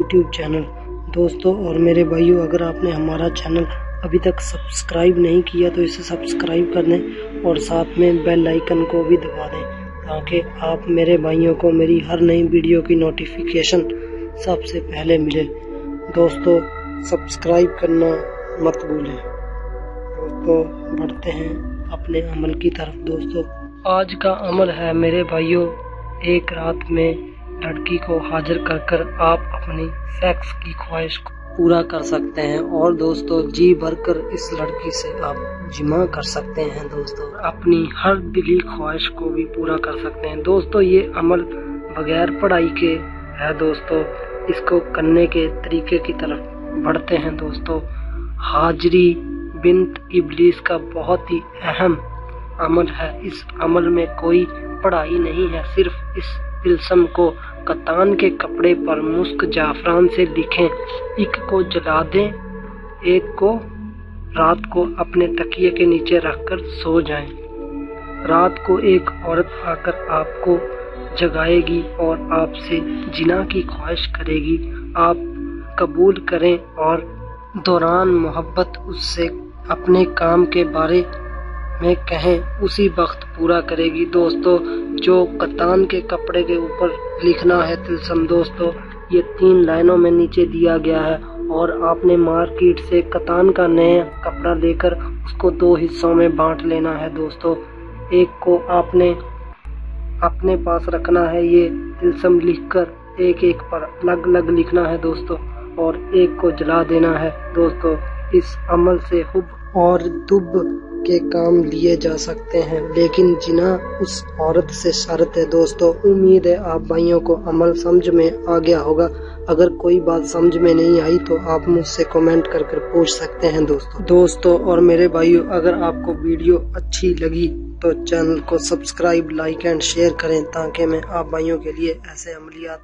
YouTube channel. दोस्तों और मेरे भाइयों, अगर आपने हमारा चैनल अभी तक सब्सक्राइब नहीं किया तो इसे सब्सक्राइब कर दें और साथ में बेल आइकन को भी दबा दें ताकि आप मेरे भाइयों को मेरी हर नई वीडियो की नोटिफिकेशन सबसे पहले मिले। दोस्तों सब्सक्राइब करना मत भूलें। दोस्तों बढ़ते हैं अपने अमल की तरफ। दोस्तों आज का अमल है मेरे भाइयों, एक रात में लड़की को हाजिर कर कर आप अपनी सेक्स की ख्वाहिश को पूरा कर सकते हैं और दोस्तों जी भरकर इस लड़की से आप जिमा कर सकते हैं। दोस्तों अपनी हर दिली ख्वाहिश को भी पूरा कर सकते हैं। दोस्तों ये अमल बगैर पढ़ाई के है। दोस्तों इसको करने के तरीके की तरफ बढ़ते हैं। दोस्तों हाजरी बिन्त इब्लीस का बहुत ही अहम अमल है। इस अमल में कोई पढ़ाई नहीं है, सिर्फ इस तिलस्म को कतान के कपड़े पर मुस्क जाफरान से लिखें, एक को जला दें, एक को रात को अपने तकिए के नीचे रखकर सो जाएं। रात को एक औरत आकर आपको जगाएगी और आपसे जिना की ख्वाहिश करेगी। आप कबूल करें और दौरान मोहब्बत उससे अपने काम के बारे में कहें, उसी वक्त पूरा करेगी। दोस्तों जो कतान के कपड़े के ऊपर लिखना है तिलस्म, दोस्तों ये 3 लाइनों में नीचे दिया गया है और आपने मार्केट से कतान का नया कपड़ा लेकर उसको 2 हिस्सों में बांट लेना है। दोस्तों एक को आपने अपने पास रखना है, ये तिलस्म लिखकर एक एक पर अलग अलग लिखना है दोस्तों, और एक को जला देना है। दोस्तों इस अमल से हुब और दुब के काम लिए जा सकते हैं, लेकिन जिना उस औरत से शर्त है। दोस्तों उम्मीद है आप भाइयों को अमल समझ में आ गया होगा। अगर कोई बात समझ में नहीं आई तो आप मुझसे कमेंट कर पूछ सकते हैं। दोस्तों और मेरे भाइयों, अगर आपको वीडियो अच्छी लगी तो चैनल को सब्सक्राइब, लाइक एंड शेयर करें ताकि मैं आप भाइयों के लिए ऐसे अमलियात